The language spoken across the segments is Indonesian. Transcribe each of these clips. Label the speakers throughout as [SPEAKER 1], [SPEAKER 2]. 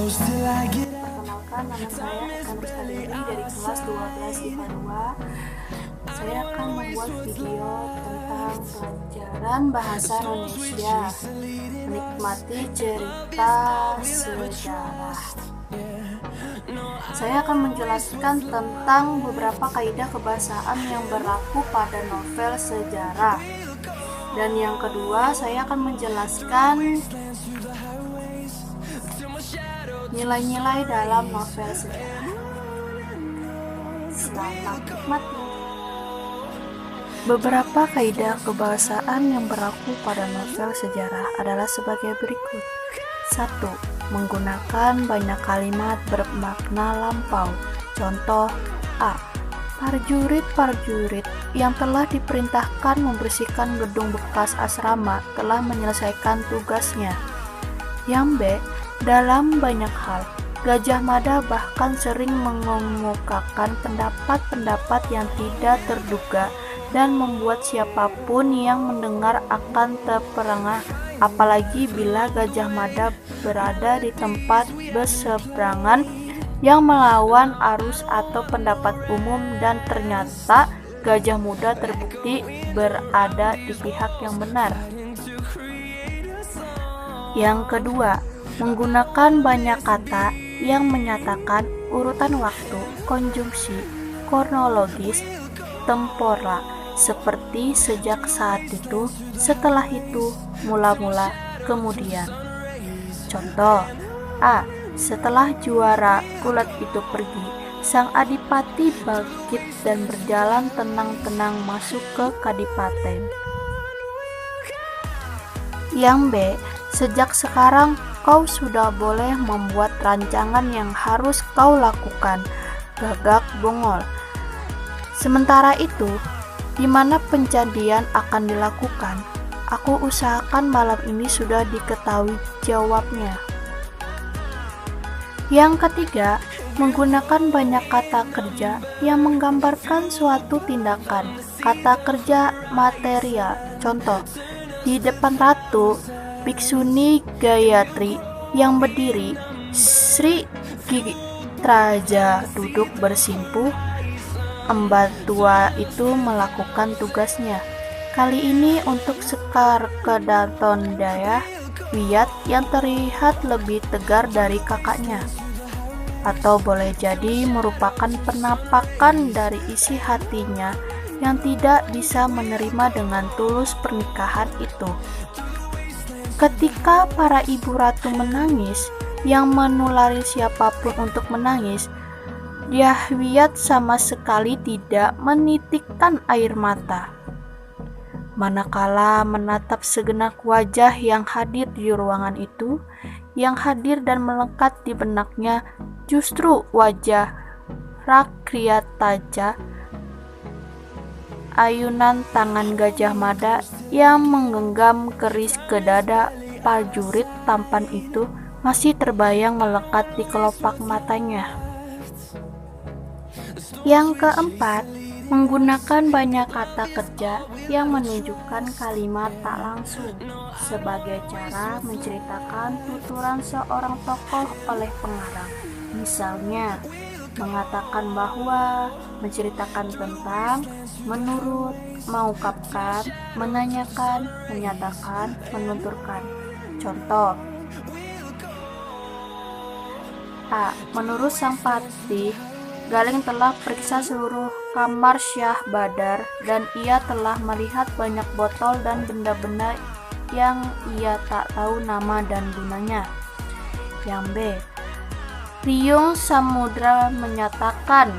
[SPEAKER 1] Perkenalkan, nama saya Ekan Rustadini dari kelas 12 IPA 2. Saya akan membuat video tentang pelajaran bahasa Indonesia, menikmati cerita sejarah. Saya akan menjelaskan tentang beberapa kaidah kebahasaan yang berlaku pada novel sejarah. Dan yang kedua, saya akan menjelaskan nilai-nilai dalam novel sejarah. Selamat menikmati. Beberapa kaidah kebahasaan yang berlaku pada novel sejarah adalah sebagai berikut. 1. Menggunakan banyak kalimat bermakna lampau. Contoh A. Prajurit yang telah diperintahkan membersihkan gedung bekas asrama telah menyelesaikan tugasnya. Yang B. Dalam banyak hal, Gajah Mada bahkan sering mengemukakan pendapat-pendapat yang tidak terduga dan membuat siapapun yang mendengar akan terperangah, apalagi bila Gajah Mada berada di tempat berseberangan yang melawan arus atau pendapat umum dan ternyata Gajah Mada terbukti berada di pihak yang benar. Yang kedua, menggunakan banyak kata yang menyatakan urutan waktu, konjungsi, kronologis, temporal, seperti sejak saat itu, setelah itu, mula-mula, kemudian. Contoh A. Setelah juara kulat itu pergi, sang adipati bangkit dan berjalan tenang-tenang masuk ke kadipaten. Yang B. Sejak sekarang kau sudah boleh membuat rancangan yang harus kau lakukan. Gagak Bongol. Sementara itu, di mana penjadian akan dilakukan? Aku usahakan malam ini sudah diketahui jawabnya. Yang ketiga, menggunakan banyak kata kerja yang menggambarkan suatu tindakan. Kata kerja material. Contoh, di depan ratu, Biksuni Gayatri yang berdiri, Sri Gitraja duduk bersimpuh. Embat tua itu melakukan tugasnya. Kali ini untuk Sekar Kedatondaya Wiyat yang terlihat lebih tegar dari kakaknya. Atau boleh jadi merupakan penampakan dari isi hatinya yang tidak bisa menerima dengan tulus pernikahan itu. Ketika para ibu ratu menangis, yang menulari siapapun untuk menangis, Dyahwiyat sama sekali tidak menitikkan air mata. Manakala menatap segenap wajah yang hadir di ruangan itu, yang hadir dan melekat di benaknya justru wajah Rakyataja, ayunan tangan Gajah Mada yang menggenggam keris ke dada prajurit tampan itu masih terbayang melekat di kelopak matanya. Yang keempat, menggunakan banyak kata kerja yang menunjukkan kalimat tak langsung sebagai cara menceritakan tuturan seorang tokoh oleh pengarang. Misalnya, mengatakan bahwa, menceritakan tentang, menurut, mengungkapkan, menanyakan, menyatakan, menuturkan. Contoh A. Menurut sang patih, Galeng telah periksa seluruh kamar Syah Badar dan ia telah melihat banyak botol dan benda-benda yang ia tak tahu nama dan gunanya. Yang B. Ryung Samudra menyatakan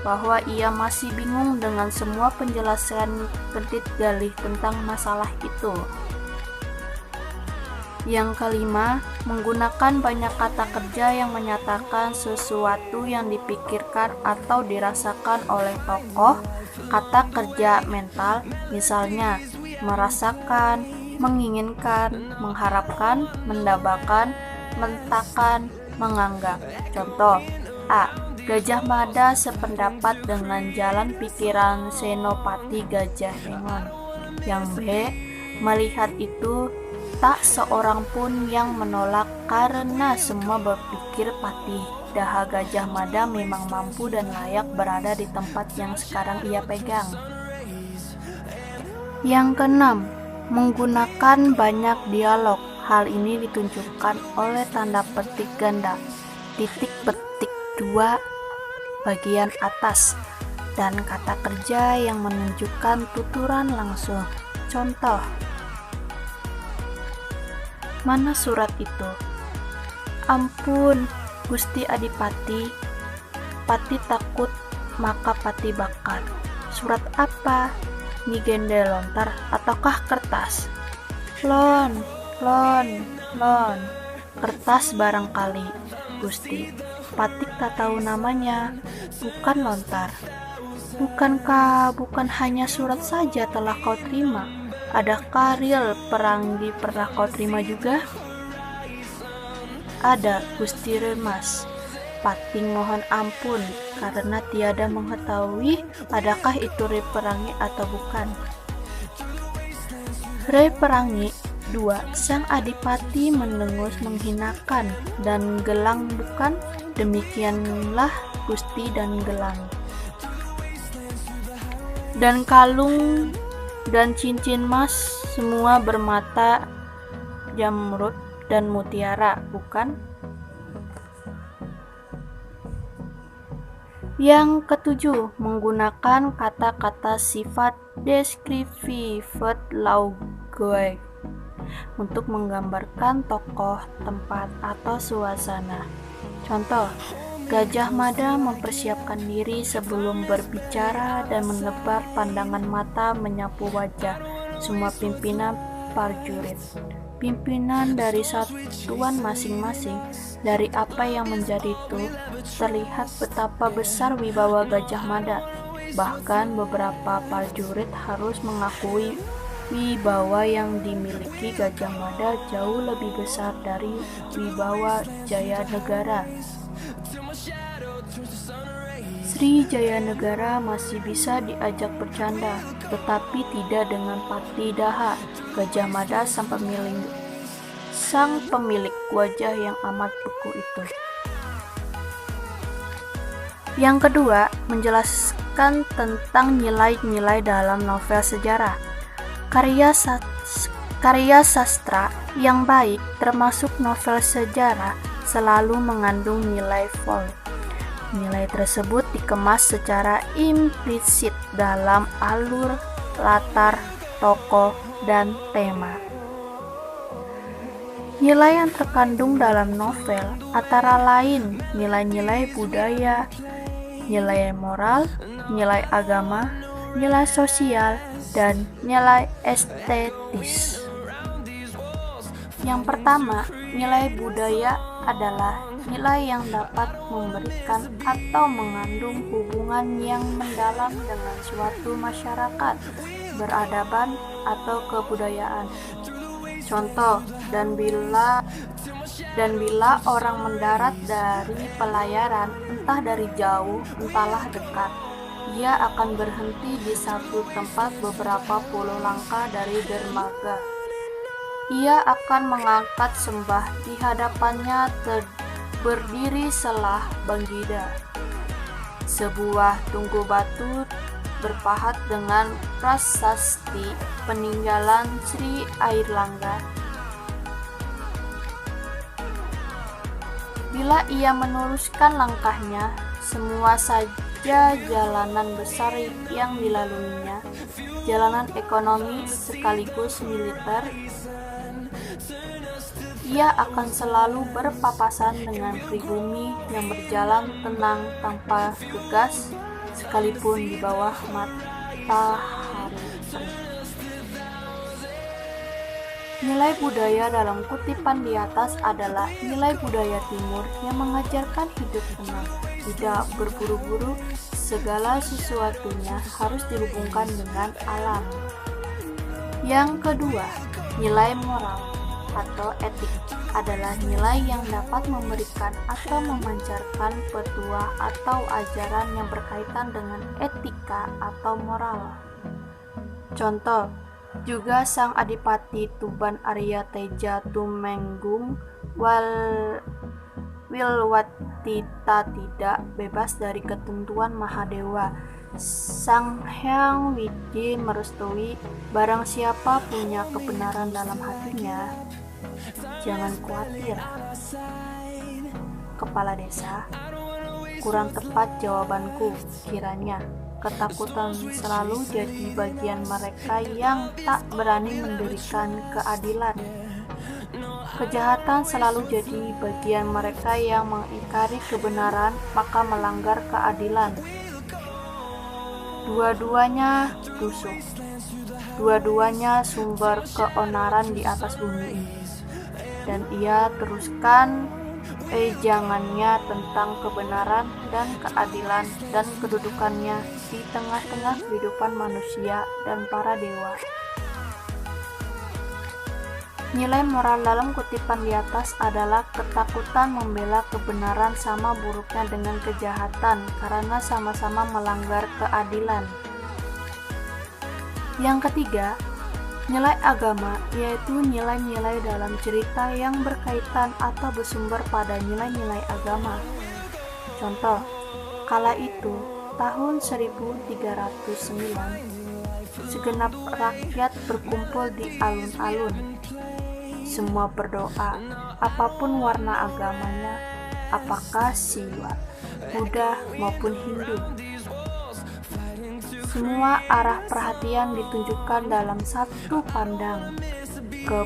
[SPEAKER 1] bahwa ia masih bingung dengan semua penjelasan Kedit Galih tentang masalah itu. Yang kelima, menggunakan banyak kata kerja yang menyatakan sesuatu yang dipikirkan atau dirasakan oleh tokoh. Kata kerja mental, misalnya merasakan, menginginkan, mengharapkan, mendambakan, mentakan, menganggap. Contoh A. Gajah Mada sependapat dengan jalan pikiran Senopati Gajah Hengon. Yang B. Melihat itu Tak seorang pun yang menolak karena semua berpikir Patih Daha Gajah Mada memang mampu dan layak berada di tempat yang sekarang ia pegang. Yang keenam, menggunakan banyak dialog. Hal ini ditunjukkan oleh tanda petik ganda, titik petik 2 bagian atas, dan kata kerja yang menunjukkan tuturan langsung. Contoh, mana surat itu? Ampun, Gusti Adipati, Pati takut maka Pati bakar. Surat apa? Nyi Gende lontar ataukah kertas? Lon. Kertas barangkali, Gusti. Patik tak tahu namanya, bukan lontar. Bukan hanya surat saja telah kau terima. Adakah real Peranggi pernah kau terima juga? Ada, Gusti Remas. Pating mohon ampun karena tiada mengetahui adakah itu Re Perangi atau bukan. Re Perangi 2. Sang Adipati mendengus menghinakan, dan gelang bukan? Demikianlah Gusti dan gelang. Dan kalung dan cincin emas semua bermata jamrud dan mutiara, bukan? Yang ketujuh, menggunakan kata-kata sifat deskriptif laugoe untuk menggambarkan tokoh, tempat, atau suasana. Contoh, Gajah Mada mempersiapkan diri sebelum berbicara dan menebar pandangan mata menyapu wajah semua pimpinan prajurit. Pimpinan dari satuan masing-masing. Dari apa yang menjadi itu, terlihat betapa besar wibawa Gajah Mada. Bahkan beberapa prajurit harus mengakui wibawa yang dimiliki Gajah Mada jauh lebih besar dari wibawa Jayanegara. Sri Jayanegara masih bisa diajak bercanda, tetapi tidak dengan Pati Daha Gajah Mada sang pemilik wajah yang amat beku itu. Yang kedua, menjelaskan tentang nilai-nilai dalam novel sejarah. Karya sastra yang baik, termasuk novel sejarah, selalu mengandung nilai folk. Nilai tersebut dikemas secara implisit dalam alur, latar, tokoh, dan tema. Nilai yang terkandung dalam novel antara lain nilai-nilai budaya, nilai moral, nilai agama, nilai sosial, dan nilai estetis. Yang pertama, nilai budaya adalah nilai yang dapat memberikan atau mengandung hubungan yang mendalam dengan suatu masyarakat, peradaban, atau kebudayaan. Contoh, dan bila orang mendarat dari pelayaran, entah dari jauh, entahlah dekat, ia akan berhenti di satu tempat beberapa puluh langkah dari dermaga. Ia akan mengangkat sembah di hadapannya berdiri selah Banggida, sebuah tunggu batu berpahat dengan prasasti peninggalan Sri Airlangga. Bila ia meneruskan langkahnya, semua saja jalanan besar yang dilaluinya, jalanan ekonomi sekaligus militer, ia akan selalu berpapasan dengan pribumi yang berjalan tenang tanpa gegas, sekalipun di bawah matahari terik. Nilai budaya dalam kutipan di atas adalah nilai budaya timur yang mengajarkan hidup tenang, tidak berburu-buru, segala sesuatunya harus dihubungkan dengan alam. Yang kedua, nilai moral atau etik adalah nilai yang dapat memberikan atau memancarkan petua atau ajaran yang berkaitan dengan etika atau moral. Contoh, Juga sang Adipati Tuban Arya Teja Tumenggung Wilwatita tidak bebas dari ketentuan Mahadewa. Sang Hyang Widi merestui barang siapa punya kebenaran dalam hatinya, jangan khawatir. Kepala Desa, kurang tepat jawabanku, kiranya ketakutan selalu jadi bagian mereka yang tak berani mendirikan keadilan. Kejahatan selalu jadi bagian mereka yang mengingkari kebenaran, maka melanggar keadilan. Dua-duanya busuk, dua-duanya sumber keonaran di atas bumi ini. Dan ia teruskan ejangannya tentang kebenaran dan keadilan dan kedudukannya di tengah-tengah kehidupan manusia dan para dewa. Nilai moral dalam kutipan di atas adalah ketakutan membela kebenaran sama buruknya dengan kejahatan karena sama-sama melanggar keadilan. Yang ketiga, nilai agama, yaitu nilai-nilai dalam cerita yang berkaitan atau bersumber pada nilai-nilai agama. Contoh, kala itu, tahun 1309, segenap rakyat berkumpul di alun-alun. Semua berdoa, apapun warna agamanya, apakah Siwa, Buddha maupun Hindu. Semua arah perhatian ditunjukkan dalam satu pandang ke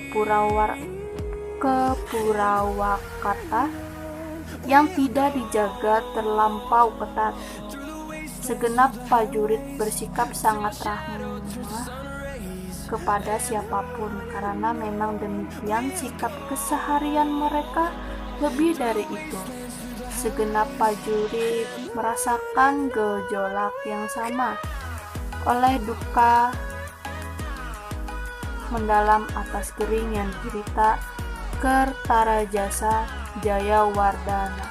[SPEAKER 1] Purwakarta yang tidak dijaga terlampau ketat. Segenap prajurit bersikap sangat ramah kepada siapapun karena memang demikian sikap keseharian mereka. Lebih dari itu, segenap prajurit merasakan gejolak yang sama oleh duka mendalam atas kering yang diderita Kertarajasa Jayawardhana.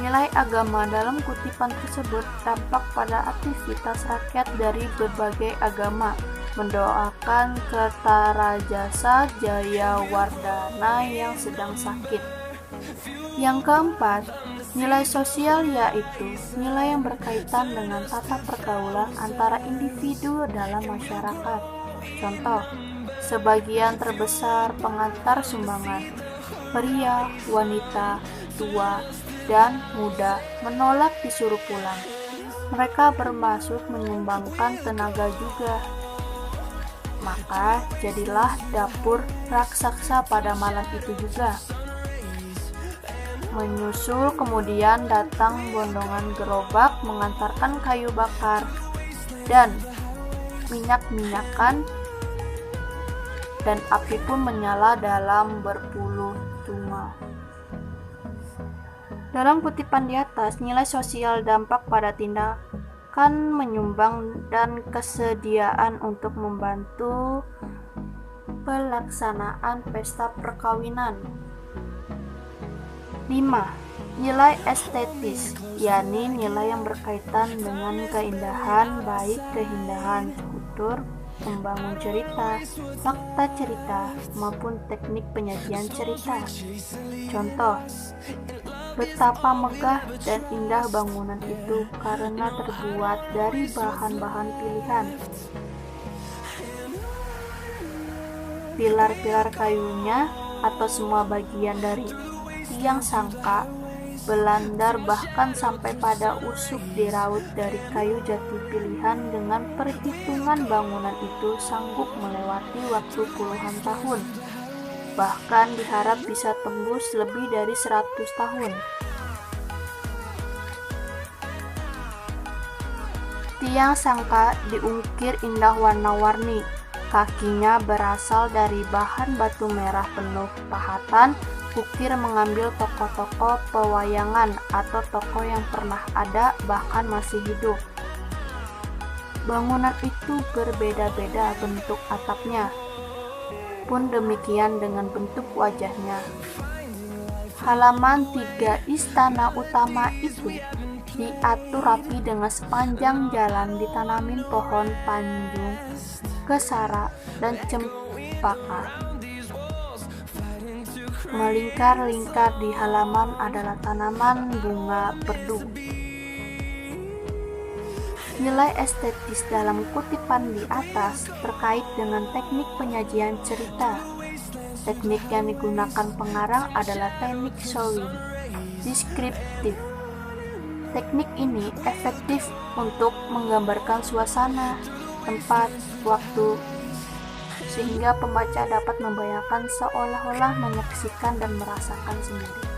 [SPEAKER 1] Nilai agama dalam kutipan tersebut tampak pada aktivitas rakyat dari berbagai agama mendoakan Kertarajasa Jayawardhana yang sedang sakit. Yang keempat, nilai sosial, yaitu nilai yang berkaitan dengan tata pergaulan antara individu dalam masyarakat. Contoh, sebagian terbesar pengantar sumbangan, pria, wanita, tua, dan muda menolak disuruh pulang. Mereka bermaksud menyumbangkan tenaga juga. Maka jadilah dapur raksasa pada malam itu juga. Menyusul kemudian datang bondongan gerobak mengantarkan kayu bakar dan minyak-minyakan, dan api pun menyala dalam berpuluh cuma. Dalam kutipan di atas, nilai sosial dampak pada tindakan menyumbang dan kesediaan untuk membantu pelaksanaan pesta perkawinan. 5. Nilai estetis, yakni nilai yang berkaitan dengan keindahan, baik keindahan kultur, membangun cerita, fakta cerita, maupun teknik penyajian cerita. Contoh, betapa megah dan indah bangunan itu karena terbuat dari bahan-bahan pilihan. Pilar-pilar kayunya atau semua bagian dari tiang sangka, belandar, bahkan sampai pada usuk diraut dari kayu jati pilihan. Dengan perhitungan bangunan itu sanggup melewati waktu puluhan tahun, bahkan diharap bisa tembus lebih dari 100 tahun. Tiang sangka diukir indah warna-warni. Kakinya berasal dari bahan batu merah penuh pahatan. Ukir mengambil tokoh-tokoh pewayangan atau tokoh yang pernah ada bahkan masih hidup. Bangunan itu berbeda-beda bentuk atapnya, pun demikian dengan bentuk wajahnya. Halaman 3 istana utama itu diatur rapi dengan sepanjang jalan ditanamin pohon tanjung kesara, dan cempaka. Melingkar-lingkar di halaman adalah tanaman bunga perdu. Nilai estetis dalam kutipan di atas terkait dengan teknik penyajian cerita. Teknik yang digunakan pengarang adalah teknik showing, deskriptif. Teknik ini efektif untuk menggambarkan suasana, tempat, waktu, sehingga pembaca dapat membayangkan seolah-olah menyaksikan dan merasakan sendiri.